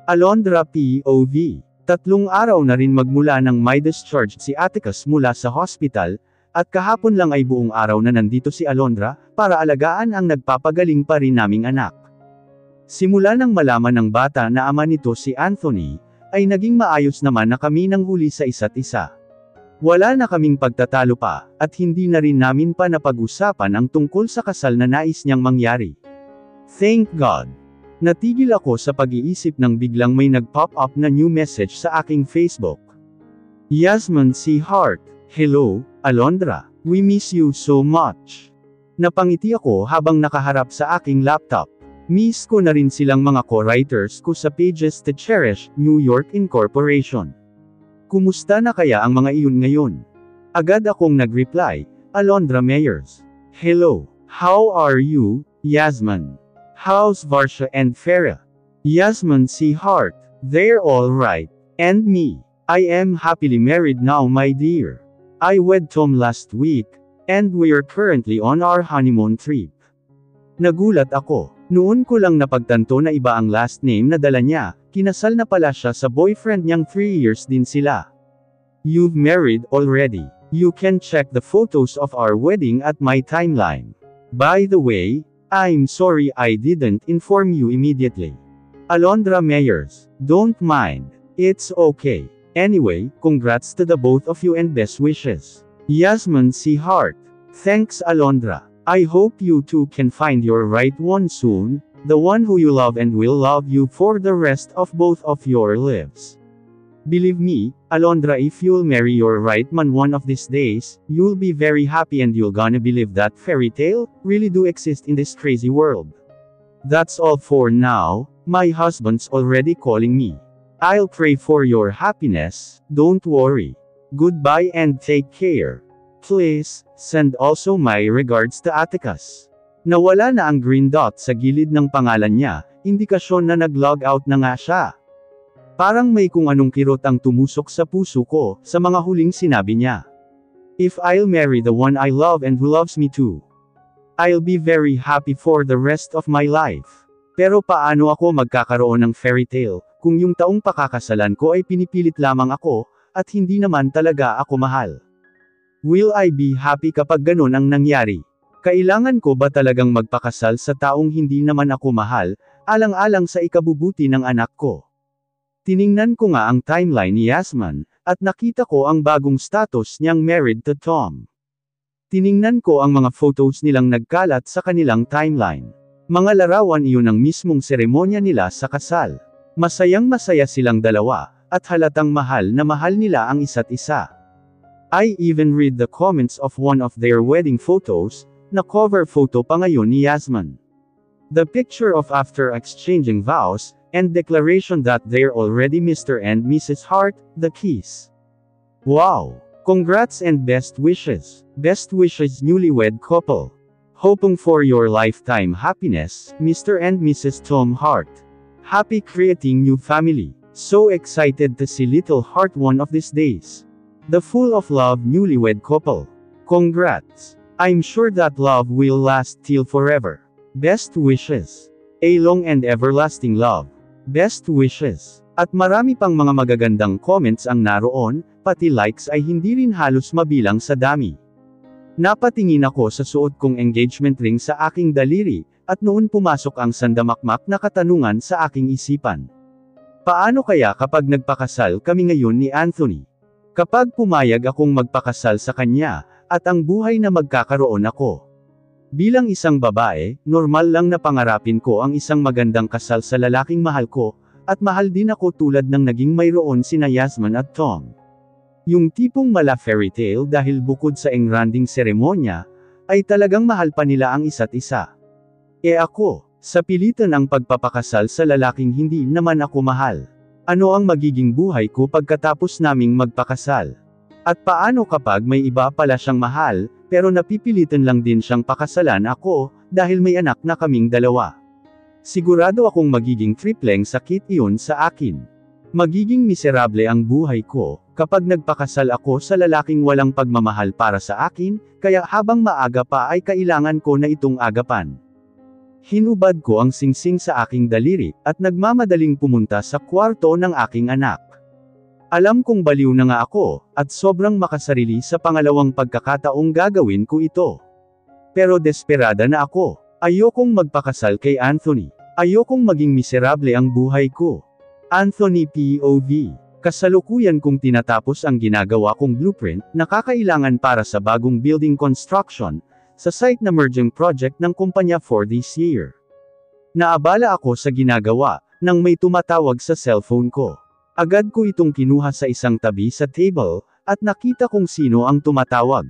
Alondra POV. 3 araw na rin magmula nang may discharge si Atticus mula sa hospital, at kahapon lang ay buong araw na nandito si Alondra, para alagaan ang nagpapagaling pa rin naming anak. Simula nang malaman ng bata na ama nito si Anthony, ay naging maayos naman na kami nang huli sa isa't isa. Wala na kaming pagtatalo pa, at hindi na rin namin pa napag-usapan ang tungkol sa kasal na nais niyang mangyari. Thank God! Natigil ako sa pag-iisip nang biglang may nag-pop up na new message sa aking Facebook. Yasmin C. Hart, hello, Alondra, we miss you so much. Napangiti ako habang nakaharap sa aking laptop. Miss ko na rin silang mga co-writers ko sa Pages to Cherish, New York Incorporation. Kumusta na kaya ang mga iyon ngayon? Agad akong nag-reply, Alondra Meyers. Hello, how are you, Yasmin? How's Varsha and Farah? Yasmin C. Hart, they're all right. And me, I am happily married now, my dear. I wed Tom last week, and we're currently on our honeymoon trip. Nagulat ako. Noon ko lang napagtanto na iba ang last name na dala niya, kinasal na pala siya sa boyfriend niyang 3 years din sila. You've married already. You can check the photos of our wedding at my timeline. By the way, I'm sorry I didn't inform you immediately. Alondra Meyers, don't mind. It's okay. Anyway, congrats to the both of you and best wishes. Yasmin C. Hart. Thanks Alondra. I hope you two can find your right one soon, the one who you love and will love you for the rest of both of your lives. Believe me, Alondra, if you'll marry your right man one of these days, you'll be very happy and you'll gonna believe that fairy tale really do exist in this crazy world. That's all for now, my husband's already calling me. I'll pray for your happiness, don't worry. Goodbye and take care. Please, send also my regards to Atticus. Nawala na ang green dot sa gilid ng pangalan niya, indikasyon na nag-log out na nga siya. Parang may kung anong kirot ang tumusok sa puso ko, sa mga huling sinabi niya. If I'll marry the one I love and who loves me too, I'll be very happy for the rest of my life. Pero paano ako magkakaroon ng fairy tale, kung yung taong pakakasalan ko ay pinipilit lamang ako, at hindi naman talaga ako mahal? Will I be happy kapag ganun ang nangyari? Kailangan ko ba talagang magpakasal sa taong hindi naman ako mahal, alang-alang sa ikabubuti ng anak ko? Tiningnan ko nga ang timeline ni Yasmin, at nakita ko ang bagong status niyang married to Tom. Tiningnan ko ang mga photos nilang nagkalat sa kanilang timeline. Mga larawan iyon ng mismong seremonya nila sa kasal. Masayang-masaya silang dalawa, at halatang mahal na mahal nila ang isa't isa. I even read the comments of one of their wedding photos, na cover photo pa ngayon ni Yasmin. The picture of after exchanging vows, and declaration that they're already Mr. and Mrs. Hart, the kiss. Wow! Congrats and best wishes. Best wishes newlywed couple. Hoping for your lifetime happiness, Mr. and Mrs. Tom Hart. Happy creating new family. So excited to see little Hart one of these days. The full of love newlywed couple. Congrats. I'm sure that love will last till forever. Best wishes. A long and everlasting love. Best wishes. At marami pang mga magagandang comments ang naroon, pati likes ay hindi rin halos mabilang sa dami. Napatingin ako sa suot kong engagement ring sa aking daliri, at noon pumasok ang sandamakmak na katanungan sa aking isipan. Paano kaya kapag nagpakasal kami ngayon ni Anthony? Kapag pumayag akong magpakasal sa kanya, at ang buhay na magkakaroon ako. Bilang isang babae, normal lang na pangarapin ko ang isang magandang kasal sa lalaking mahal ko, at mahal din ako tulad ng naging mayroon sina Yasmin at Tom. Yung tipong mala fairy tale dahil bukod sa engranding seremonya, ay talagang mahal pa nila ang isa't isa. Ako, sa pilitan ang pagpapakasal sa lalaking hindi naman ako mahal. Ano ang magiging buhay ko pagkatapos naming magpakasal? At paano kapag may iba pala siyang mahal, pero napipilitan lang din siyang pakasalan ako, dahil may anak na kaming dalawa? Sigurado akong magiging tripleng sakit iyon sa akin. Magiging miserable ang buhay ko, kapag nagpakasal ako sa lalaking walang pagmamahal para sa akin, kaya habang maaga pa ay kailangan ko na itong agapan. Hinubad ko ang singsing sa aking daliri, at nagmamadaling pumunta sa kwarto ng aking anak. Alam kong baliw na nga ako, at sobrang makasarili sa pangalawang pagkakataong gagawin ko ito. Pero desperada na ako. Ayokong magpakasal kay Anthony. Ayokong maging miserable ang buhay ko. Anthony POV. Kasalukuyan kong tinatapos ang ginagawa kong blueprint na kakailangan para sa bagong building construction, sa site na merging project ng kumpanya for this year. Naabala ako sa ginagawa, nang may tumatawag sa cellphone ko. Agad ko itong kinuha sa isang tabi sa table, at nakita kong sino ang tumatawag.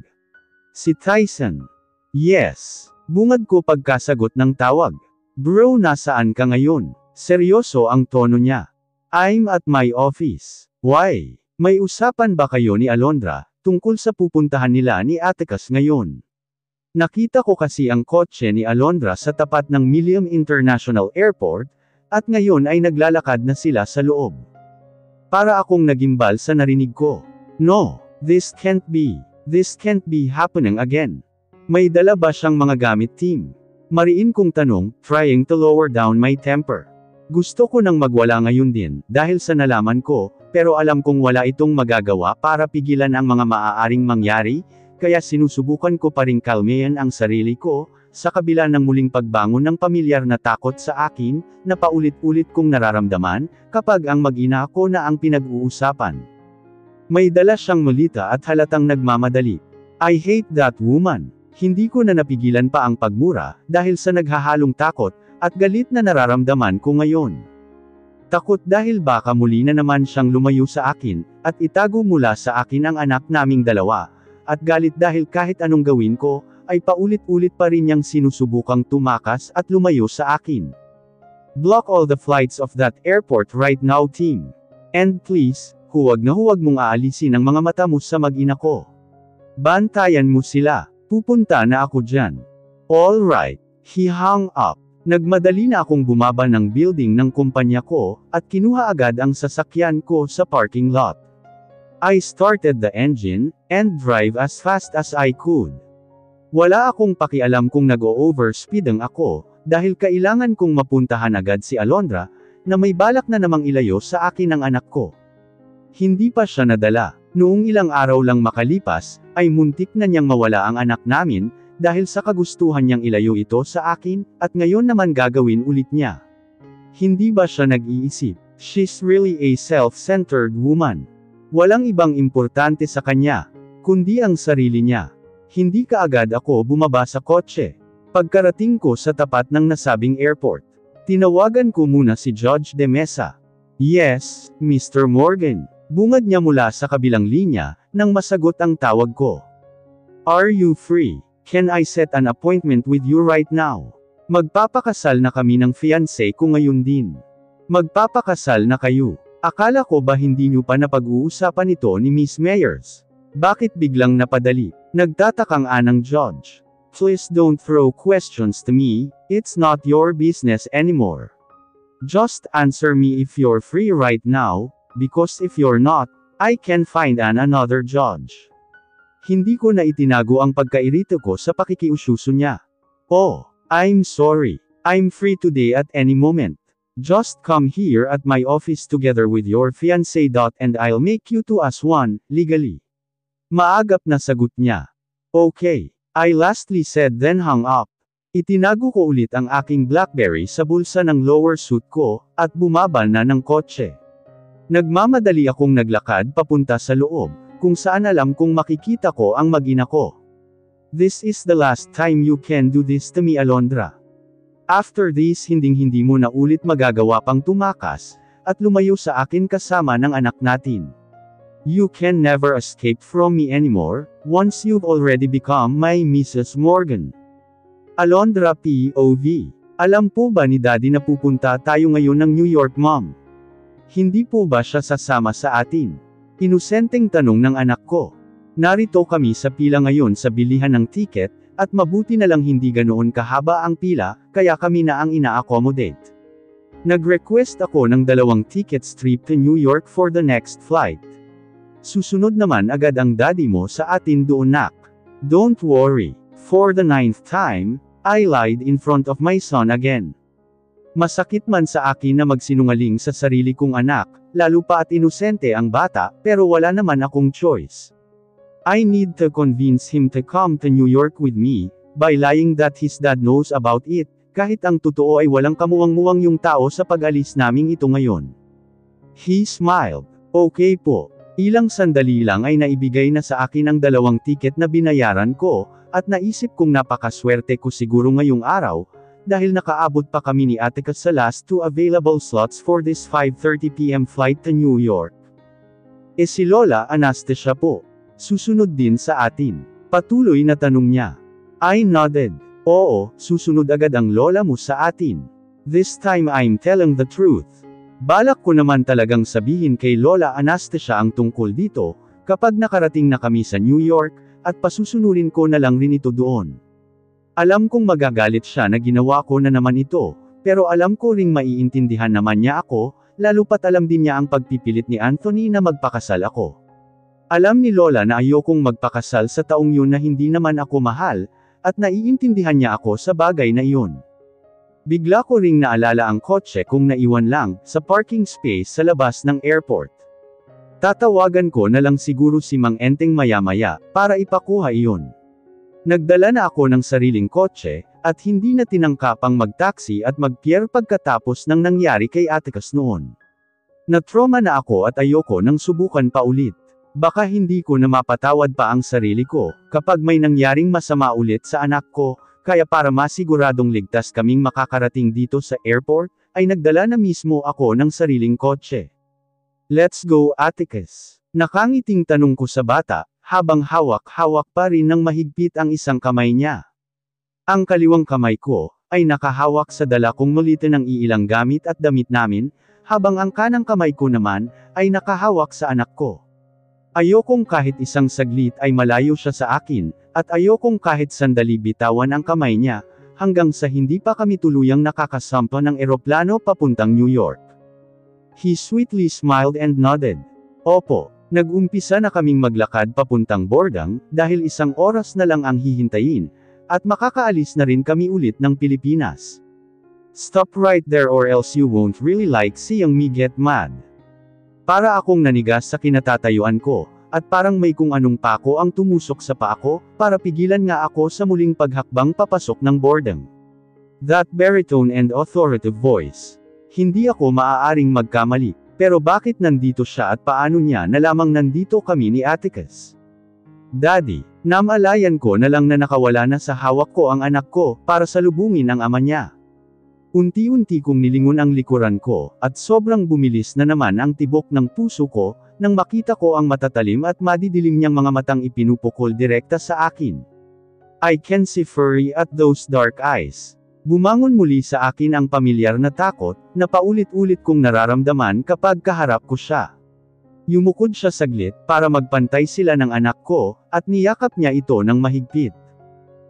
Si Tyson. Yes. Bungad ko pagkasagot ng tawag. Bro, nasaan ka ngayon? Seryoso ang tono niya. I'm at my office. Why? May usapan ba kayo ni Alondra, tungkol sa pupuntahan nila ni Atticus ngayon? Nakita ko kasi ang kotse ni Alondra sa tapat ng Milium International Airport, at ngayon ay naglalakad na sila sa loob. Para akong nagimbal sa narinig ko. No, this can't be happening again. May dala ba siyang mga gamit, team? Mariin kong tanong, trying to lower down my temper. Gusto ko nang magwala ngayon din, dahil sa nalaman ko, pero alam kong wala itong magagawa para pigilan ang mga maaaring mangyari, kaya sinusubukan ko pa ring kalmayan ang sarili ko, sa kabila ng muling pagbangon ng pamilyar na takot sa akin, na paulit-ulit kong nararamdaman, kapag ang mag-ina ko na ang pinag-uusapan. May dala siyang malita at halatang nagmamadali. I hate that woman. Hindi ko na napigilan pa ang pagmura, dahil sa naghahalong takot, at galit na nararamdaman ko ngayon. Takot dahil baka muli na naman siyang lumayo sa akin, at itago mula sa akin ang anak naming dalawa, at galit dahil kahit anong gawin ko, ay paulit-ulit pa rin niyang sinusubukang tumakas at lumayo sa akin. Block all the flights of that airport right now, team. And please, huwag na huwag mong aalisin ang mga mata mo sa mag-ina ko. Bantayan mo sila. Pupunta na ako dyan. Alright. He hung up. Nagmadali na akong bumaba ng building ng kumpanya ko, at kinuha agad ang sasakyan ko sa parking lot. I started the engine, and drive as fast as I could. Wala akong pakialam kung nag-o-overspeed ang ako, dahil kailangan kong mapuntahan agad si Alondra, na may balak na namang ilayo sa akin ang anak ko. Hindi pa siya nadala. Noong ilang araw lang makalipas, ay muntik na niyang mawala ang anak namin, dahil sa kagustuhan niyang ilayo ito sa akin, at ngayon naman gagawin ulit niya. Hindi ba siya nag-iisip? She's really a self-centered woman. Walang ibang importante sa kanya, kundi ang sarili niya. Hindi kaagad ako bumaba sa kotse. Pagkarating ko sa tapat ng nasabing airport, tinawagan ko muna si Judge De Mesa. Yes, Mr. Morgan. Bungad niya mula sa kabilang linya, nang masagot ang tawag ko. Are you free? Can I set an appointment with you right now? Magpapakasal na kami ng fiancé ko ngayon din. Magpapakasal na kayo. Akala ko ba hindi niyo pa napag-uusapan ito ni Miss Meyers? Bakit biglang napadali? Nagtatakang anang judge. Please don't throw questions to me, it's not your business anymore. Just answer me if you're free right now, because if you're not, I can find another judge. Hindi ko na itinago ang pagkairito ko sa pakikiusyuso niya. Oh, I'm sorry. I'm free today at any moment. Just come here at my office together with your fiancé. And I'll make you two as one, legally. Maagap na sagot niya. Okay, I lastly said, then hung up. Itinago ko ulit ang aking BlackBerry sa bulsa ng lower suit ko, at bumaba na ng kotse. Nagmamadali akong naglakad papunta sa loob, kung saan alam kong makikita ko ang mag-ina ko. This is the last time you can do this to me, Alondra. After this, hinding-hindi mo na ulit magagawa pang tumakas, at lumayo sa akin kasama ng anak natin. You can never escape from me anymore, once you've already become my Mrs. Morgan. Alondra POV. Alam po ba ni Daddy na pupunta tayo ngayon ng New York, Mom? Hindi po ba siya sasama sa atin? Inusenteng tanong ng anak ko. Narito kami sa pila ngayon sa bilihan ng ticket, at mabuti na lang hindi ganoon kahaba ang pila, kaya kami na ang ina-accommodate. Nag-request ako ng 2 tickets trip to New York for the next flight. Susunod naman agad ang daddy mo sa atin doon, nak. Don't worry. For the 9th time, I lied in front of my son again. Masakit man sa akin na magsinungaling sa sarili kong anak, lalo pa at inosente ang bata, pero wala naman akong choice. I need to convince him to come to New York with me, by lying that his dad knows about it, kahit ang totoo ay walang kamuwang-muwang yung tao sa pag-alis naming ito ngayon. He smiled. Okay po. Ilang sandali lang ay naibigay na sa akin ang 2 tiket na binayaran ko, at naisip kong napakaswerte ko siguro ngayong araw, dahil nakaabot pa kami ni Atticus sa last 2 available slots for this 5:30 p.m. flight to New York. Si Lola Anastasia po. Susunod din sa atin. Patuloy na tanong niya. I nodded. Oo, susunod agad ang lola mo sa atin. This time I'm telling the truth. Balak ko naman talagang sabihin kay Lola Anastasia ang tungkol dito, kapag nakarating na kami sa New York, at pasusunurin ko na lang rin ito doon. Alam kong magagalit siya na ginawa ko na naman ito, pero alam ko ring maiintindihan naman niya ako, lalo pat alam din niya ang pagpipilit ni Anthony na magpakasal ako. Alam ni Lola na ayokong magpakasal sa taong yun na hindi naman ako mahal, at naiintindihan niya ako sa bagay na iyon. Bigla ko ring naalala ang kotse kong naiwan lang, sa parking space sa labas ng airport. Tatawagan ko na lang siguro si Mang Enteng maya-maya, para ipakuha iyon. Nagdala na ako ng sariling kotse, at hindi na tinangkapang mag-taxi at mag-pier pagkatapos ng nangyari kay Atticus noon. Na-trauma na ako at ayoko nang subukan pa ulit. Baka hindi ko na mapatawad pa ang sarili ko, kapag may nangyaring masama ulit sa anak ko, kaya para masiguradong ligtas kaming makakarating dito sa airport, ay nagdala na mismo ako ng sariling kotse. Let's go, Atticus. Nakangiting tanong ko sa bata, habang hawak-hawak pa rin ng mahigpit ang isang kamay niya. Ang kaliwang kamay ko, ay nakahawak sa dala kong mulitin ng iilang gamit at damit namin, habang ang kanang kamay ko naman, ay nakahawak sa anak ko. Ayokong kahit isang saglit ay malayo siya sa akin, at ayokong kahit sandali bitawan ang kamay niya, hanggang sa hindi pa kami tuluyang nakakasampa ng eroplano papuntang New York. He sweetly smiled and nodded. Opo, nag-umpisa na kaming maglakad papuntang Bordang, dahil 1 oras na lang ang hihintayin, at makakaalis na rin kami ulit ng Pilipinas. Stop right there or else you won't really like seeing me get mad. Para akong nanigas sa kinatatayuan ko, at parang may kung anong pako ang tumusok sa paa ko, para pigilan nga ako sa muling paghakbang papasok ng Bordang. That baritone and authoritative voice. Hindi ako maaaring magkamali, pero bakit nandito siya at paano niya na lamang nandito kami ni Atticus? Daddy, namalayan ko na lang na nakawala na sa hawak ko ang anak ko, para salubungin ang ama niya. Unti-unti kong nilingon ang likuran ko, at sobrang bumilis na naman ang tibok ng puso ko, nang makita ko ang matatalim at madidilim niyang mga matang ipinupukol direkta sa akin. I can see fury at those dark eyes. Bumangon muli sa akin ang pamilyar na takot, na paulit-ulit kong nararamdaman kapag kaharap ko siya. Yumukod siya saglit, para magpantay sila ng anak ko, at niyakap niya ito ng mahigpit.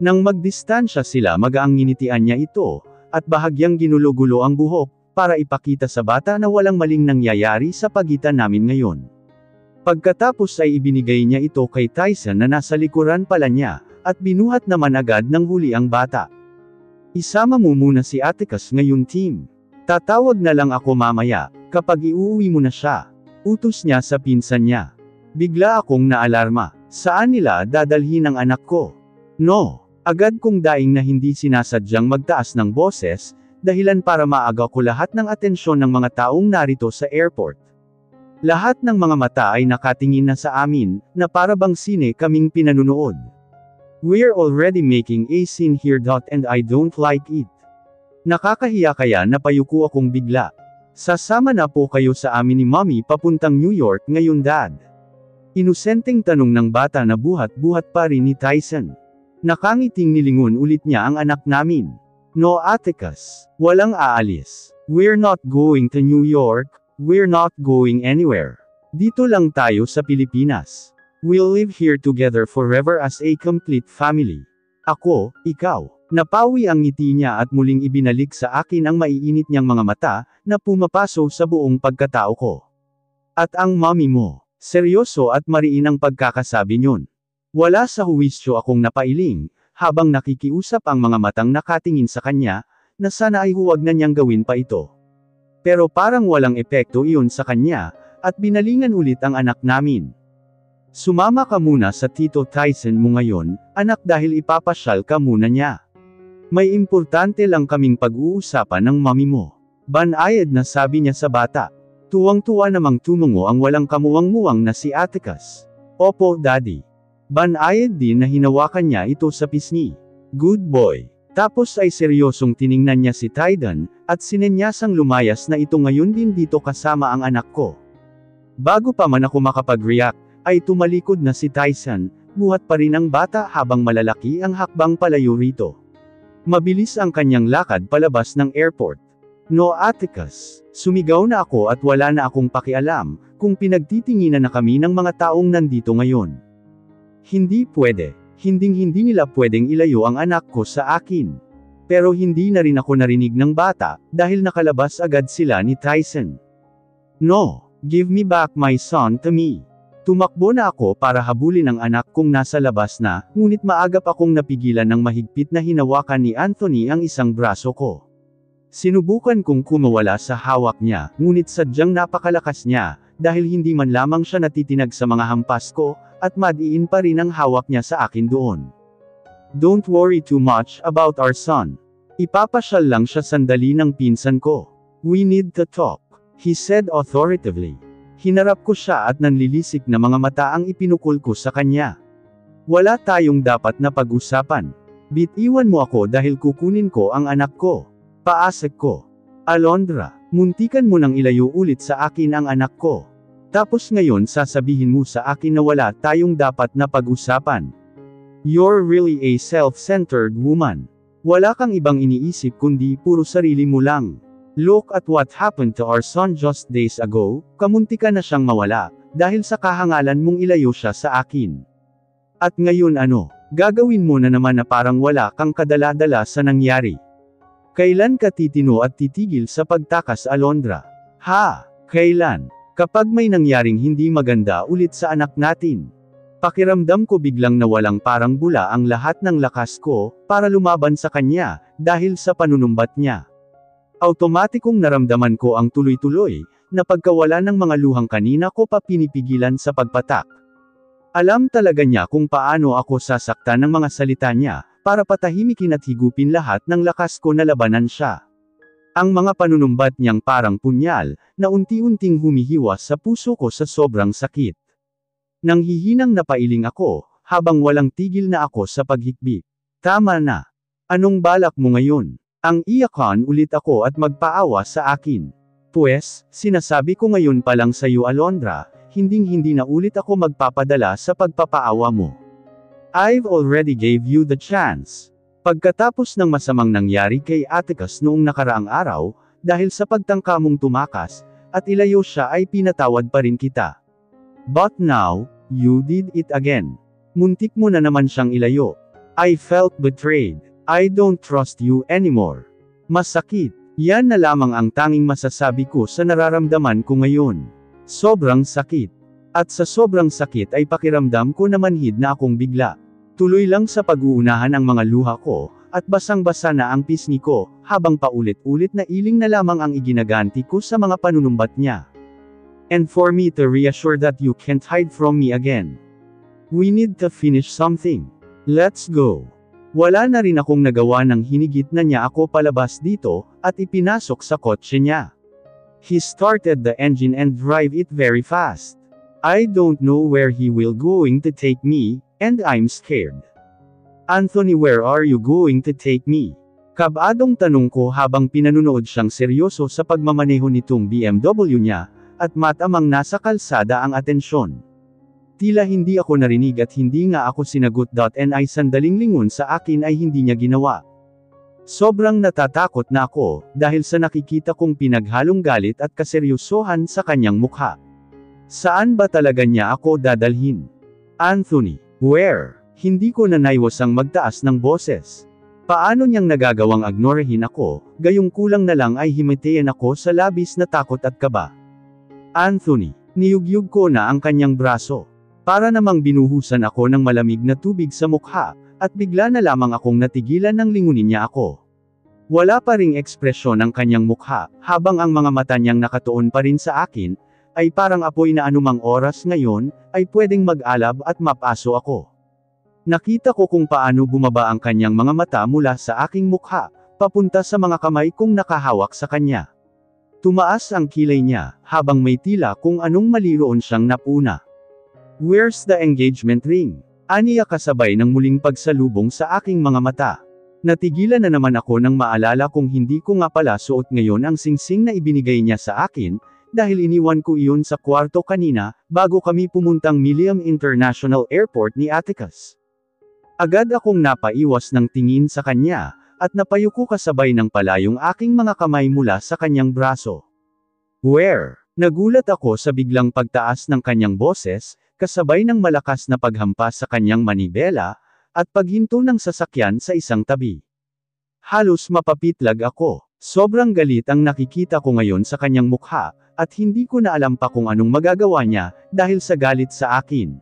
Nang magdistansya sila magaang nginitian niya ito, at bahagyang ginulo-gulo ang buhok, para ipakita sa bata na walang maling nangyayari sa pagitan namin ngayon. Pagkatapos ay ibinigay niya ito kay Tyson na nasa likuran pala niya, at binuhat naman agad ng huli ang bata. Isama mo muna si Atticus ngayon team. Tatawag na lang ako mamaya, kapag iuuwi mo na siya. Utos niya sa pinsan niya. Bigla akong naalarma. Saan nila dadalhin ang anak ko? No. Agad kong daing na hindi sinasadyang magtaas ng boses, dahilan para maaga ko lahat ng atensyon ng mga taong narito sa airport. Lahat ng mga mata ay nakatingin na sa amin, na para bang sine kaming pinanunood. We're already making a scene here. And I don't like it. Nakakahiya kaya napayuko akong bigla. Sasama na po kayo sa amin ni Mommy papuntang New York ngayon Dad? Inosenteng tanong ng bata na buhat-buhat pa rin ni Tyson. Nakangiting nilingon ulit niya ang anak namin. No Atticus, walang aalis. We're not going to New York, we're not going anywhere. Dito lang tayo sa Pilipinas. We'll live here together forever as a complete family. Ako, ikaw. Napawi ang ngiti niya at muling ibinalik sa akin ang maiinit niyang mga mata, na pumapaso sa buong pagkatao ko. At ang mommy mo. Seryoso at mariin ang pagkakasabi niyon. Wala sa huwisyo akong napailing, habang nakikiusap ang mga matang nakatingin sa kanya, na sana ay huwag na niyang gawin pa ito. Pero parang walang epekto iyon sa kanya, at binalingan ulit ang anak namin. Sumama ka muna sa Tito Tyson mo ngayon, anak, dahil ipapasyal ka muna niya. May importante lang kaming pag-uusapan ng mami mo. Banayad na sabi niya sa bata. Tuwang-tuwa namang tumungo ang walang kamuwang-muwang na si Atticus. Opo, Daddy. Banayad din na hinawakan niya ito sa pisngi. Good boy. Tapos ay seryosong tiningnan niya si Tyden, at sinenyasang lumayas na ito ngayon din dito kasama ang anak ko. Bago pa man ako makapag-react, ay tumalikod na si Tyson, buhat pa rin ang bata habang malalaki ang hakbang palayo rito. Mabilis ang kanyang lakad palabas ng airport. No, Atticus. Sumigaw na ako at wala na akong pakialam, kung pinagtitinginan na kami ng mga taong nandito ngayon. Hindi pwede. Hinding-hindi nila pwedeng ilayo ang anak ko sa akin. Pero hindi na rin ako narinig ng bata, dahil nakalabas agad sila ni Tyson. No, give me back my son to me. Tumakbo na ako para habulin ang anak kong nasa labas na, ngunit maagap akong napigilan ng mahigpit na hinawakan ni Anthony ang isang braso ko. Sinubukan kong kumawala sa hawak niya, ngunit sadyang napakalakas niya, dahil hindi man lamang siya natitinag sa mga hampas ko, at madiin pa rin ang hawak niya sa akin doon. Don't worry too much about our son. Ipapasyal lang siya sandali ng pinsan ko. We need to talk, he said authoritatively. Hinarap ko siya at nanlilisik na mga mata ang ipinukol ko sa kanya. Wala tayong dapat na pag-usapan. Bitiwan mo ako dahil kukunin ko ang anak ko. Paasek ko. Alondra, muntikan mo nang ilayo ulit sa akin ang anak ko. Tapos ngayon sasabihin mo sa akin na wala tayong dapat na pag-usapan. You're really a self-centered woman. Wala kang ibang iniisip kundi puro sarili mo lang. Look at what happened to our son just days ago, kamuntika na siyang mawala, dahil sa kahangalan mong ilayo siya sa akin. At ngayon ano, gagawin mo na naman na parang wala kang kadala-dala sa nangyari. Kailan ka titino at titigil sa pagtakas, Alondra? Ha? Kailan? Kapag may nangyaring hindi maganda ulit sa anak natin. Pakiramdam ko biglang nawalang parang bula ang lahat ng lakas ko, para lumaban sa kanya, dahil sa panunumbat niya. Automatikong naramdaman ko ang tuloy-tuloy, na pagkawala ng mga luhang kanina ko pa pinipigilan sa pagpatak. Alam talaga niya kung paano ako sasaktan ng mga salita niya, para patahimikin at higupin lahat ng lakas ko na labanan siya. Ang mga panunumbat niyang parang punyal, na unti-unting humihiwas sa puso ko sa sobrang sakit. Nanghihinang napailing ako, habang walang tigil na ako sa paghikbi. Tama na. Anong balak mo ngayon? Ang iyakan ulit ako at magpaawa sa akin. Pues, sinasabi ko ngayon pa lang sa iyo, Alondra, hinding-hindi na ulit ako magpapadala sa pagpapaawa mo. I've already gave you the chance. Pagkatapos ng masamang nangyari kay Atticus noong nakaraang araw, dahil sa pagtangka mong tumakas, at ilayo siya ay pinatawad pa rin kita. But now, you did it again. Muntik mo na naman siyang ilayo. I felt betrayed. I don't trust you anymore. Masakit. Yan na lamang ang tanging masasabi ko sa nararamdaman ko ngayon. Sobrang sakit. At sa sobrang sakit ay pakiramdam ko na manhid na akong bigla. Tuloy lang sa pag-uunahan ang mga luha ko, at basang-basa na ang pisngi ko, habang paulit-ulit na iling na lamang ang iginaganti ko sa mga panunumbat niya. And for me to reassure that you can't hide from me again. We need to finish something. Let's go. Wala na rin akong nagawa nang hinigit na niya ako palabas dito, at ipinasok sa kotse niya. He started the engine and drive it very fast. I don't know where he will going to take me, and I'm scared. Anthony, where are you going to take me? Kabadong tanong ko habang pinanunood siyang seryoso sa pagmamaneho nitong BMW niya, at matamang nasa kalsada ang atensyon. Tila hindi ako narinig at hindi nga ako sinagot. And ay sandaling lingon sa akin ay hindi niya ginawa. Sobrang natatakot na ako, dahil sa nakikita kong pinaghalong galit at kaseryosohan sa kanyang mukha. Saan ba talaga niya ako dadalhin? Anthony, where? Hindi ko na naiwasang magtaas ng boses. Paano niyang nagagawang agnorehin ako, gayong kulang na lang ay himatayan ako sa labis na takot at kaba. Anthony, niyugyug ko na ang kanyang braso. Para namang binuhusan ako ng malamig na tubig sa mukha, at bigla na lamang akong natigilan nang lingunin niya ako. Wala pa ring ekspresyon ang kanyang mukha, habang ang mga mata niyang nakatuon pa rin sa akin, ay parang apoy na anumang oras ngayon, ay pwedeng mag-alab at mapaso ako. Nakita ko kung paano bumaba ang kanyang mga mata mula sa aking mukha, papunta sa mga kamay kong nakahawak sa kanya. Tumaas ang kilay niya, habang may tila kung anong mali roon siyang napuna. "Where's the engagement ring?" Aniya kasabay ng muling pagsalubong sa aking mga mata. Natigilan na naman ako nang maalala kung hindi ko nga pala suot ngayon ang singsing na ibinigay niya sa akin, dahil iniwan ko iyon sa kwarto kanina, bago kami pumuntang Miliam International Airport ni Atticus. Agad akong napaiwas ng tingin sa kanya, at napayuko kasabay ng palayong aking mga kamay mula sa kanyang braso. "Where?" Nagulat ako sa biglang pagtaas ng kanyang boses, kasabay ng malakas na paghampas sa kanyang manibela, at paghinto ng sasakyan sa isang tabi. Halos mapapitlag ako. Sobrang galit ang nakikita ko ngayon sa kanyang mukha, at hindi ko na alam pa kung anong magagawa niya, dahil sa galit sa akin.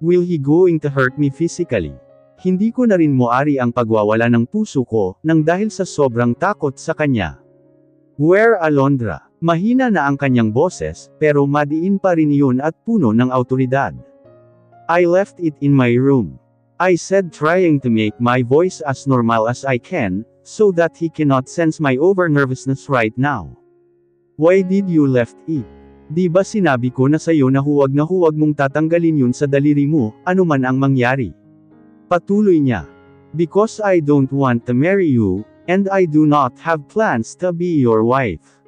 Will he going to hurt me physically? Hindi ko na rin moari ang pagwawala ng puso ko, nang dahil sa sobrang takot sa kanya. "Where Alondra?" Mahina na ang kanyang boses, pero madiin pa rin iyon at puno ng awtoridad. "I left it in my room," I said, trying to make my voice as normal as I can, so that he cannot sense my over-nervousness right now. "Why did you left it? Di ba sinabi ko na sa'yo na huwag mong tatanggalin yun sa daliri mo, anuman ang mangyari?" Patuloy niya. "Because I don't want to marry you, and I do not have plans to be your wife."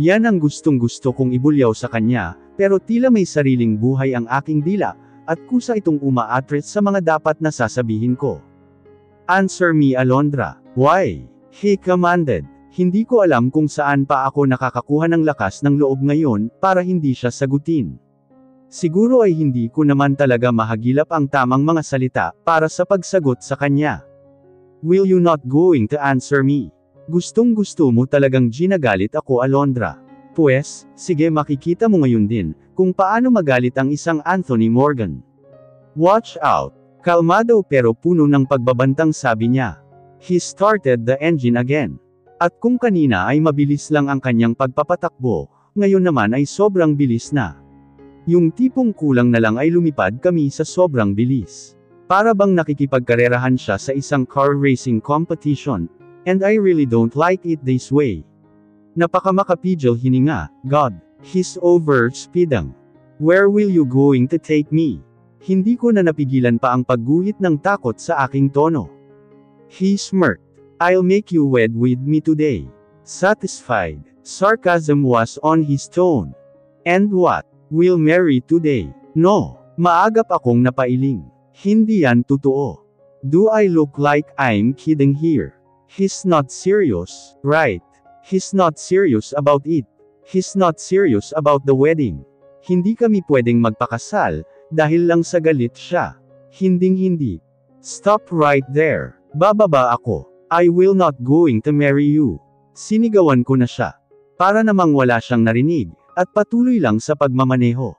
Yan ang gustong-gusto kong ibulyaw sa kanya, pero tila may sariling buhay ang aking dila, at kusa itong umaatres sa mga dapat na sasabihin ko. "Answer me Alondra. Why?" he commanded. Hindi ko alam kung saan pa ako nakakakuha ng lakas ng loob ngayon, para hindi siya sagutin. Siguro ay hindi ko naman talaga mahagilap ang tamang mga salita, para sa pagsagot sa kanya. "Will you not going to answer me?" Gustong-gusto mo talagang ginagalit ako Alondra. Pues, sige makikita mo ngayon din, kung paano magalit ang isang Anthony Morgan. "Watch out." Kalmado pero puno ng pagbabantang sabi niya. He started the engine again. At kung kanina ay mabilis lang ang kanyang pagpapatakbo, ngayon naman ay sobrang bilis na. Yung tipong kulang na lang ay lumipad kami sa sobrang bilis. Para bang nakikipagkarerahan siya sa isang car racing competition, and I really don't like it this way. Napakamakapigil hininga, God, he's over-speeding. "Where will you going to take me?" Hindi ko na napigilan pa ang pagguhit ng takot sa aking tono. He smirked. "I'll make you wed with me today." Satisfied. Sarcasm was on his tone. "And what? We'll marry today?" "No." Maagap akong napailing. Hindi yan totoo. Do I look like I'm kidding here? He's not serious, right? He's not serious about it. He's not serious about the wedding. Hindi kami pwedeng magpakasal, dahil lang sa galit siya. Hinding-hindi. Stop right there. Bababa ako. I will not going to marry you. Sinigawan ko na siya. Para namang wala siyang narinig, at patuloy lang sa pagmamaneho.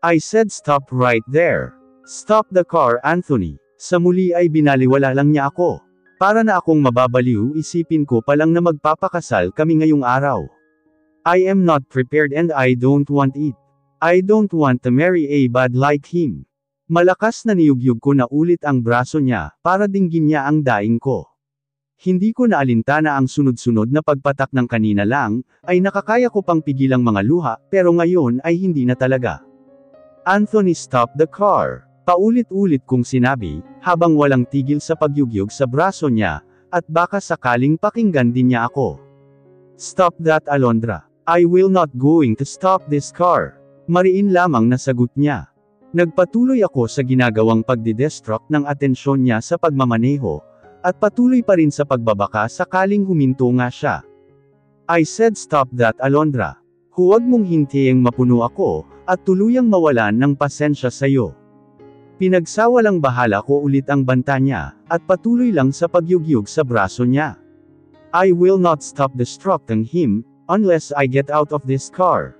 I said stop right there. Stop the car Anthony. Sa muli ay binaliwala lang niya ako. Para na akong mababaliw isipin ko palang na magpapakasal kami ngayong araw. I am not prepared and I don't want it. I don't want to marry a bad like him. Malakas na niyugyug ko na ulit ang braso niya, para dinggin niya ang daing ko. Hindi ko na alintana ang sunod-sunod na pagpatak ng kanina lang, ay nakakaya ko pang pigilang mga luha, pero ngayon ay hindi na talaga. Anthony stop the car. Paulit-ulit kong sinabi, habang walang tigil sa pagyugyug sa braso niya, at baka sakaling pakinggan din niya ako. Stop that Alondra. I will not going to stop this car. Mariin lamang na sagot niya. Nagpatuloy ako sa ginagawang pagdidestruct ng atensyon niya sa pagmamaneho, at patuloy pa rin sa pagbabaka sakaling huminto nga siya. I said stop that Alondra. Huwag mong hintiyeng mapuno ako, at tuluyang mawalan ng pasensya sayo. Pinagsawalang bahala ko ulit ang banta niya, at patuloy lang sa pagyugyug sa braso niya. I will not stop destructing him, unless I get out of this car.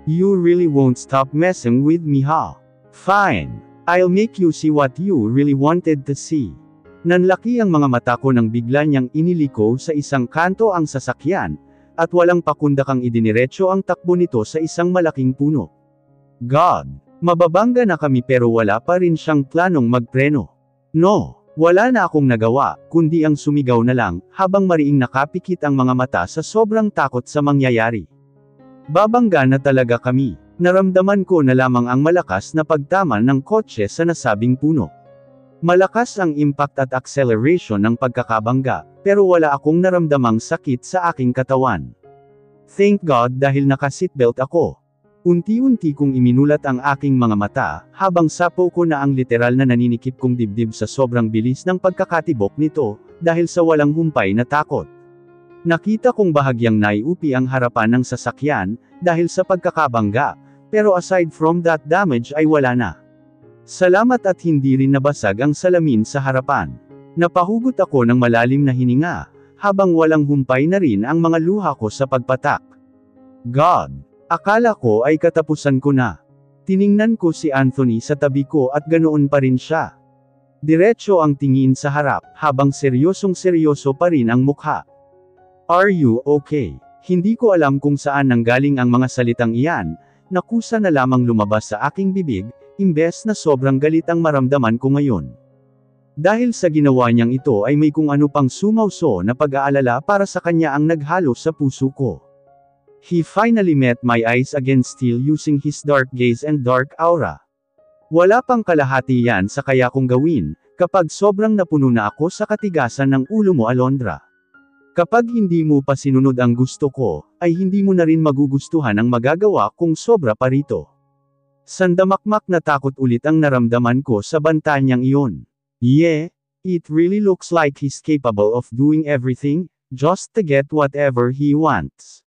You really won't stop messing with me huh? Fine. I'll make you see what you really wanted to see. Nanlaki ang mga mata ko nang bigla niyang iniliko sa isang kanto ang sasakyan, at walang pakundakang idiniretso ang takbo nito sa isang malaking puno. God! Mababangga na kami pero wala pa rin siyang planong magpreno. No! Wala na akong nagawa, kundi ang sumigaw na lang, habang mariing nakapikit ang mga mata sa sobrang takot sa mangyayari. Babangga na talaga kami. Naramdaman ko na lamang ang malakas na pagtama ng kotse sa nasabing puno. Malakas ang impact at acceleration ng pagkakabangga, pero wala akong naramdamang sakit sa aking katawan. Thank God dahil naka-seatbelt ako. Unti-unti kong iminulat ang aking mga mata, habang sapo ko na ang literal na naninikip kong dibdib sa sobrang bilis ng pagkakatibok nito, dahil sa walang humpay na takot. Nakita kong bahagyang naiupi ang harapan ng sasakyan, dahil sa pagkakabangga, pero aside from that damage ay wala na. Salamat at hindi rin nabasag ang salamin sa harapan. Napahugot ako ng malalim na hininga, habang walang humpay na rin ang mga luha ko sa pagpatak. God! Akala ko ay katapusan ko na. Tiningnan ko si Anthony sa tabi ko at ganoon pa rin siya. Diretso ang tingin sa harap, habang seryosong-seryoso pa rin ang mukha. Are you okay? Hindi ko alam kung saan nanggaling ang mga salitang iyan, nakusa na lamang lumabas sa aking bibig, imbes na sobrang galit ang maramdaman ko ngayon. Dahil sa ginawa niyang ito ay may kung ano pang sumauso na pag-aalala para sa kanya ang naghalo sa puso ko. He finally met my eyes again, still using his dark gaze and dark aura. Wala pang kalahati yan sa kaya kong gawin, kapag sobrang napuno na ako sa katigasan ng ulo mo, Alondra. Kapag hindi mo pa sinunod ang gusto ko, ay hindi mo na rin magugustuhan ang magagawa kung sobra pa rito. Sandamakmak na takot ulit ang naramdaman ko sa banta niyang iyon. Yeah, it really looks like he's capable of doing everything, just to get whatever he wants.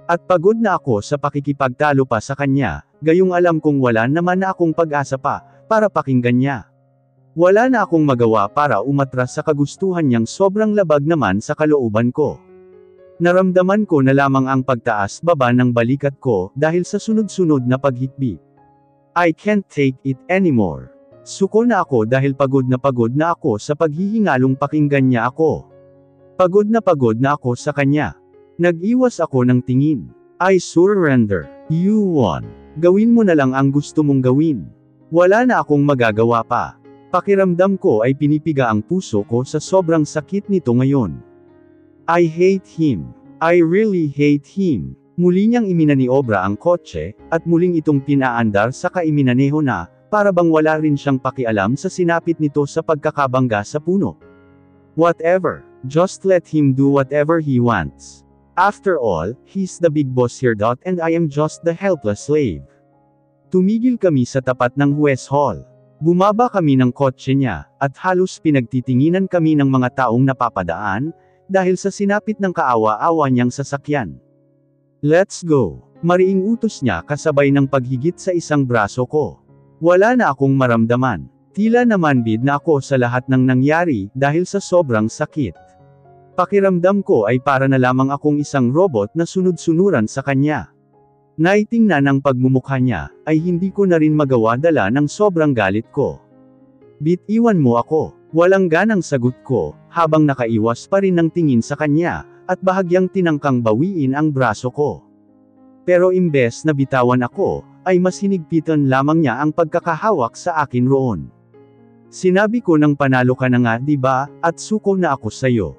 At pagod na ako sa pakikipagtalo pa sa kanya, gayong alam kong wala naman na akong pag-asa pa, para pakinggan niya. Wala na akong magawa para umatras sa kagustuhan niyang sobrang labag naman sa kalooban ko. Naramdaman ko na lamang ang pagtaas-baba ng balikat ko, dahil sa sunod-sunod na paghikbi. I can't take it anymore. Suko na ako dahil pagod na ako sa paghihingalong pakinggan niya ako. Pagod na ako sa kanya. Nag-iwas ako ng tingin. I surrender. You won. Gawin mo na lang ang gusto mong gawin. Wala na akong magagawa pa. Pakiramdam ko ay pinipiga ang puso ko sa sobrang sakit nito ngayon. I hate him. I really hate him. Muli niyang iminaniobra ang kotse, at muling itong pinaandar sa kaiminaneho na, para bang wala rin siyang pakialam sa sinapit nito sa pagkakabangga sa puno. Whatever. Just let him do whatever he wants. After all, he's the big boss here. And I am just the helpless slave. Tumigil kami sa tapat ng West Hall. Bumaba kami ng kotse niya, at halos pinagtitinginan kami ng mga taong napapadaan, dahil sa sinapit ng kaawa-awa niyang sasakyan. Let's go. Mariing utos niya kasabay ng paghigit sa isang braso ko. Wala na akong maramdaman. Tila namanbid na ako sa lahat ng nangyari, dahil sa sobrang sakit. Pakiramdam ko ay para na lamang akong isang robot na sunod-sunuran sa kanya. Naitingnan ng pagmumukha niya, ay hindi ko na rin magawa dala ng sobrang galit ko. Bitiwan mo ako. Walang ganang sagot ko, habang nakaiwas pa rin ng tingin sa kanya, at bahagyang tinangkang bawiin ang braso ko. Pero imbes na bitawan ako, ay mas hinigpitan lamang niya ang pagkakahawak sa akin roon. Sinabi ko ng panalo ka na nga, diba, at suko na ako sayo.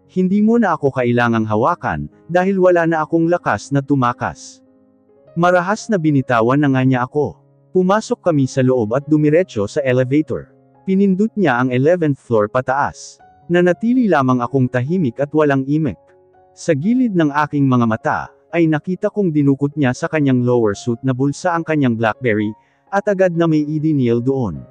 Hindi mo na ako kailangang hawakan, dahil wala na akong lakas na tumakas. Marahas na binitawan na nga niya ako. Pumasok kami sa loob at dumiretso sa elevator. Pinindot niya ang 11th floor pataas. Nanatili lamang akong tahimik at walang imik. Sa gilid ng aking mga mata, ay nakita kong dinukot niya sa kanyang lower suit na bulsa ang kanyang BlackBerry, at agad na may idinil doon.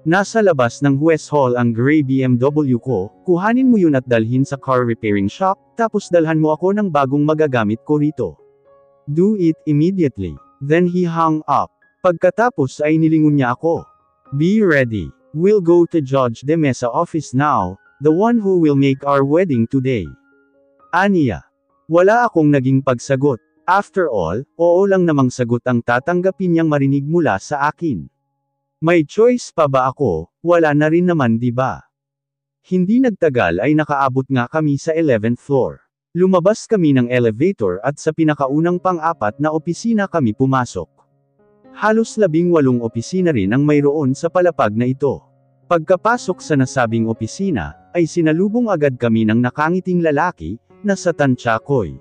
Nasa labas ng West Hall ang gray BMW ko, kuhanin mo yun at dalhin sa car repairing shop, tapos dalhan mo ako ng bagong magagamit ko rito. Do it immediately. Then he hung up. Pagkatapos ay nilingon niya ako. Be ready. We'll go to Judge De Mesa office now, the one who will make our wedding today. Aniya. Wala akong naging pagsagot. After all, oo lang namang sagot ang tatanggapin niyang marinig mula sa akin. May choice pa ba ako? Wala na rin naman, di ba? Hindi nagtagal ay nakaabot nga kami sa 11th floor. Lumabas kami ng elevator at sa pinakaunang pang-apat na opisina kami pumasok. Halos 18 opisina rin ang mayroon sa palapag na ito. Pagkapasok sa nasabing opisina, ay sinalubong agad kami ng nakangiting lalaki, na sa tansyakoy.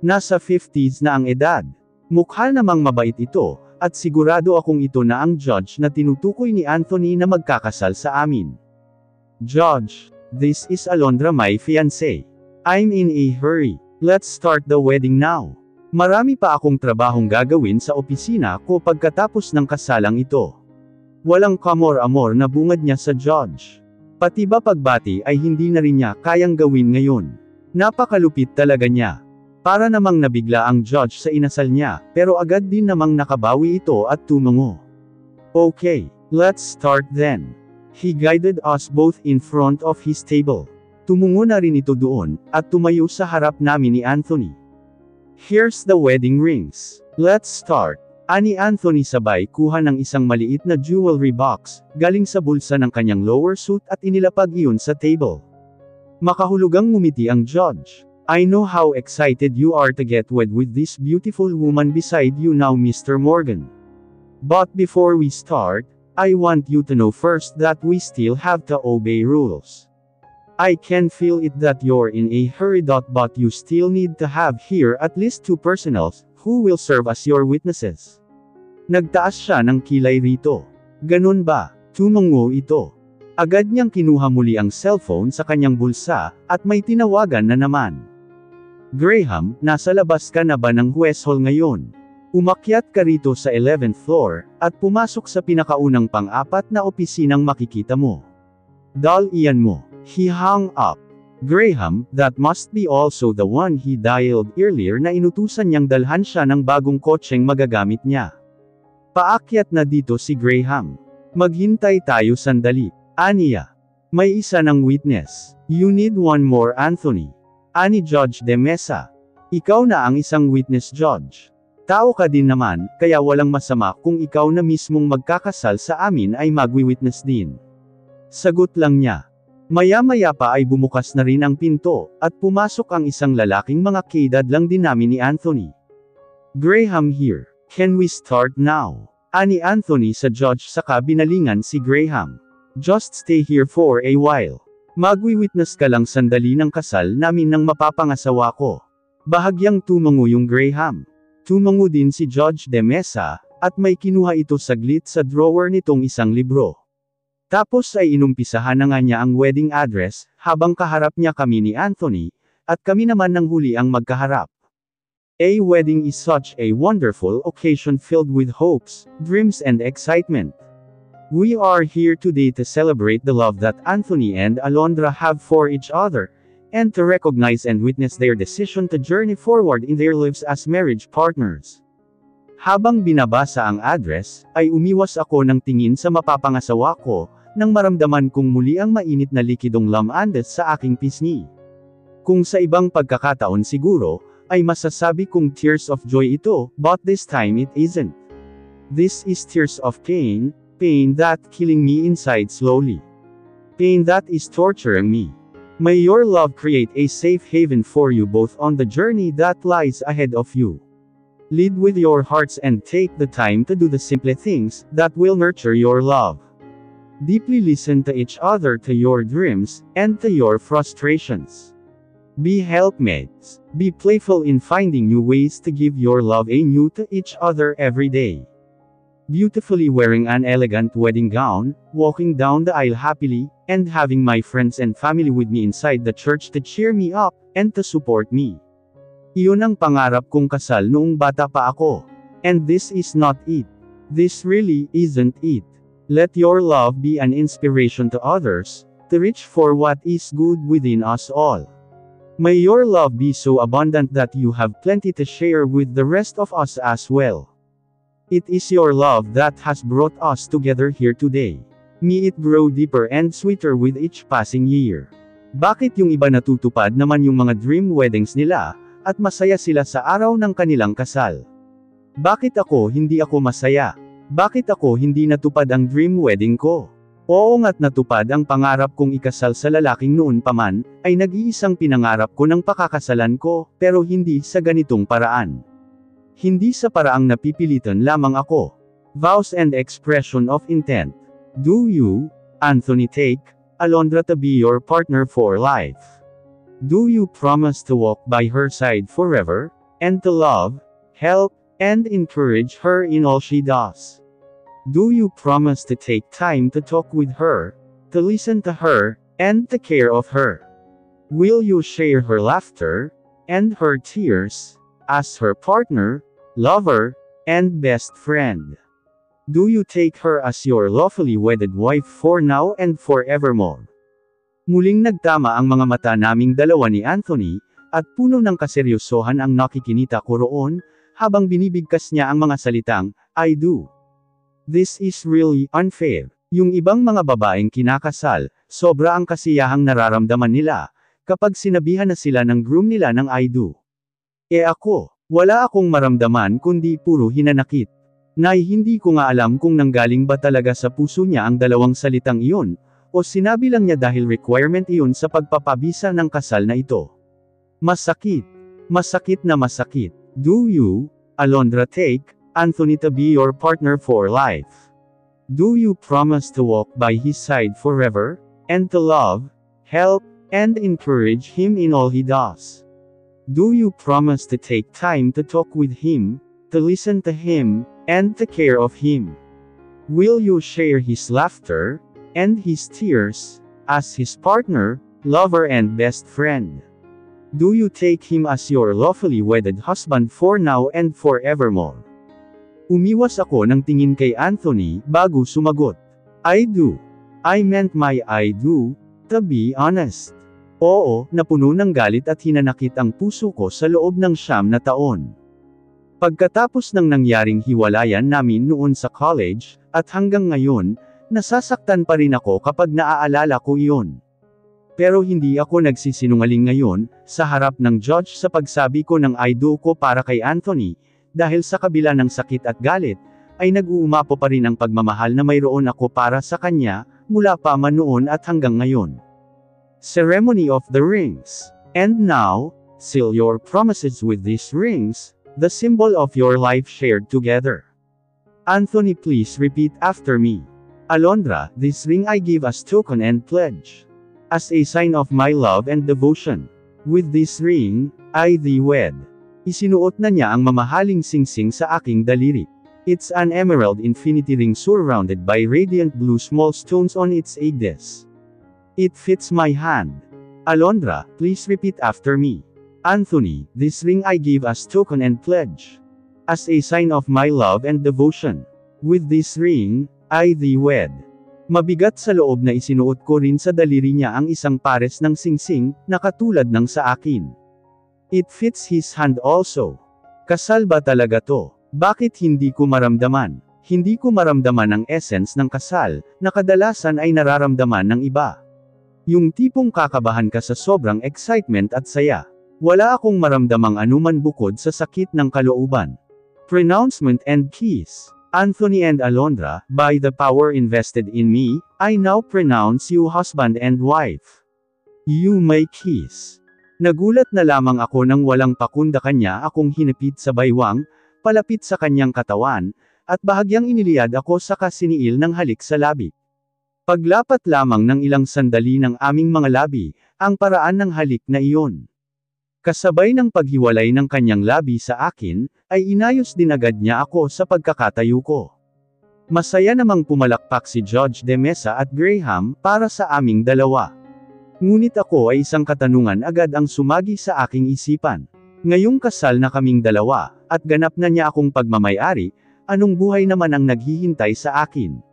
Nasa 50s na ang edad. Mukha namang mabait ito, at sigurado akong ito na ang judge na tinutukoy ni Anthony na magkakasal sa amin. Judge, this is Alondra, my fiancé. I'm in a hurry. Let's start the wedding now. Marami pa akong trabahong gagawin sa opisina ko pagkatapos ng kasalang ito. Walang kamor-amor na bungad niya sa judge. Pati ba pagbati ay hindi na rin niya kayang gawin ngayon. Napakalupit talaga niya. Para namang nabigla ang judge sa inasal niya, pero agad din namang nakabawi ito at tumungo. Okay, let's start then. He guided us both in front of his table. Tumungo na rin ito doon, at tumayo sa harap namin ni Anthony. Here's the wedding rings. Let's start. Ani Anthony sabay kuha ng isang maliit na jewelry box, galing sa bulsa ng kanyang lower suit at inilapag iyon sa table. Makahulugang ngumiti ang judge. I know how excited you are to get wed with this beautiful woman beside you now, Mr. Morgan. But before we start, I want you to know first that we still have to obey rules. I can feel it that you're in a hurry. But you still need to have here at least 2 personnel, who will serve as your witnesses. Nagtaas siya ng kilay rito. Ganun ba? Tumungo ito. Agad niyang kinuha muli ang cellphone sa kanyang bulsa, at may tinawagan na naman. Graham, nasa labas ka na ba ng West Hall ngayon? Umakyat ka rito sa 11th floor, at pumasok sa pinakaunang pang-apat na opisinang makikita mo. Dal iyan mo. He hung up. Graham, that must be also the one he dialed earlier na inutusan niyang dalhan siya ng bagong kotseng magagamit niya. Paakyat na dito si Graham. Maghintay tayo sandali. Aniya. May isa ng witness. You need one more, Anthony. Ani Judge De Mesa. Ikaw na ang isang witness, Judge. Tao ka din naman, kaya walang masama kung ikaw na mismong magkakasal sa amin ay magwi-witness din. Sagot lang niya. Maya-maya pa ay bumukas na rin ang pinto, at pumasok ang isang lalaking mga kaedad lang din namin ni Anthony. Graham here. Can we start now? Ani Anthony sa judge saka binalingan si Graham. Just stay here for a while. Magwi-witness ka lang sandali ng kasal namin ng mapapangasawa ko. Bahagyang tumango yung Graham. Tumango din si Judge De Mesa, at may kinuha ito saglit sa drawer nitong isang libro. Tapos ay inumpisahan na nga niya ang wedding address, habang kaharap niya kami ni Anthony, at kami naman ng huli ang magkaharap. A wedding is such a wonderful occasion filled with hopes, dreams and excitement. We are here today to celebrate the love that Anthony and Alondra have for each other, and to recognize and witness their decision to journey forward in their lives as marriage partners. Habang binabasa ang address, ay umiwas ako ng tingin sa mapapangasawa ko, nang maramdaman kong muli ang mainit na likidong lamandes sa aking pisngi. Kung sa ibang pagkakataon siguro, ay masasabi kong tears of joy ito, but this time it isn't. This is tears of pain, pain that killing me inside slowly. Pain that is torturing me. May your love create a safe haven for you both on the journey that lies ahead of you. Lead with your hearts and take the time to do the simple things that will nurture your love. Deeply listen to each other, to your dreams, and to your frustrations. Be helpmates. Be playful in finding new ways to give your love anew to each other every day. Beautifully wearing an elegant wedding gown, walking down the aisle happily, and having my friends and family with me inside the church to cheer me up, and to support me. Iyon ang pangarap kong kasal noong bata pa ako. And this is not it. This really isn't it. Let your love be an inspiration to others, to reach for what is good within us all. May your love be so abundant that you have plenty to share with the rest of us as well. It is your love that has brought us together here today. May it grow deeper and sweeter with each passing year. Bakit yung iba natutupad naman yung mga dream weddings nila, at masaya sila sa araw ng kanilang kasal? Bakit hindi ako masaya? Bakit ako hindi natupad ang dream wedding ko? Oo nga't natupad ang pangarap kong ikasal sa lalaking noon pa man, ay nag-iisang pinangarap ko ng pakakasalan ko, pero hindi sa ganitong paraan. Hindi sa paraang napipilitan lamang ako. Vows and expression of intent. Do you, Anthony, take Alondra to be your partner for life? Do you promise to walk by her side forever, and to love, help, and encourage her in all she does? Do you promise to take time to talk with her, to listen to her, and to care of her? Will you share her laughter, and her tears, as her partner, lover, and best friend? Do you take her as your lawfully wedded wife for now and forevermore? Muling nagtama ang mga mata naming dalawa ni Anthony, at puno ng kaseryosohan ang nakikinita ko roon, habang binibigkas niya ang mga salitang, I do. This is really unfair. Yung ibang mga babaeng kinakasal, sobra ang kasiyahang nararamdaman nila, kapag sinabihan na sila ng groom nila ng I do. Ako, wala akong maramdaman kundi puro hinanakit. Nay hindi ko nga alam kung nanggaling ba talaga sa puso niya ang dalawang salitang iyon, o sinabi lang niya dahil requirement iyon sa pagpapabisa ng kasal na ito. Masakit. Masakit na masakit. Do you, Alondra, take Anthony to be your partner for life? Do you promise to walk by his side forever, and to love, help, and encourage him in all he does? Do you promise to take time to talk with him, to listen to him, and to care of him? Will you share his laughter, and his tears, as his partner, lover and best friend? Do you take him as your lawfully wedded husband for now and forevermore? Umiwas ako ng tingin kay Anthony, bago sumagot. I do. I meant my I do, to be honest. Oo, napuno ng galit at hinanakit ang puso ko sa loob ng 9 na taon. Pagkatapos ng nangyaring hiwalayan namin noon sa college, at hanggang ngayon, nasasaktan pa rin ako kapag naaalala ko iyon. Pero hindi ako nagsisinungaling ngayon, sa harap ng judge sa pagsabi ko ng I do ko para kay Anthony, dahil sa kabila ng sakit at galit, ay nag-uumapo pa rin ang pagmamahal na mayroon ako para sa kanya, mula pa man noon at hanggang ngayon. Ceremony of the Rings. And now, seal your promises with these rings, the symbol of your life shared together. Anthony, please repeat after me. Alondra, this ring I give as token and pledge. As a sign of my love and devotion. With this ring, I thee wed. Isinuot na niya ang mamahaling singsing sa aking daliri. It's an emerald infinity ring surrounded by radiant blue small stones on its edges. It fits my hand. Alondra, please repeat after me. Anthony, this ring I give as token and pledge. As a sign of my love and devotion. With this ring, I thee wed. Mabigat sa loob na isinuot ko rin sa daliri niya ang isang pares ng singsing, na katulad ng sa akin. It fits his hand also. Kasal ba talaga to? Bakit hindi ko maramdaman? Hindi ko maramdaman ang essence ng kasal, na kadalasan ay nararamdaman ng iba. Yung tipong kakabahan ka sa sobrang excitement at saya. Wala akong maramdamang anuman bukod sa sakit ng kalooban. Pronouncement and kiss. Anthony and Alondra, by the power invested in me, I now pronounce you husband and wife. You may kiss. Nagulat na lamang ako nang walang pakunda kanya akong hinipit sa baywang, palapit sa kanyang katawan, at bahagyang iniliyad ako sa kasiniil ng halik sa labi. Paglapat lamang ng ilang sandali ng aming mga labi, ang paraan ng halik na iyon. Kasabay ng paghiwalay ng kanyang labi sa akin, ay inayos din agad niya ako sa pagkakatayo ko. Masaya namang pumalakpak si Judge De Mesa at Graham para sa aming dalawa. Ngunit ako ay isang katanungan agad ang sumagi sa aking isipan. Ngayong kasal na kaming dalawa, at ganap na niya akong pagmamayari, anong buhay naman ang naghihintay sa akin?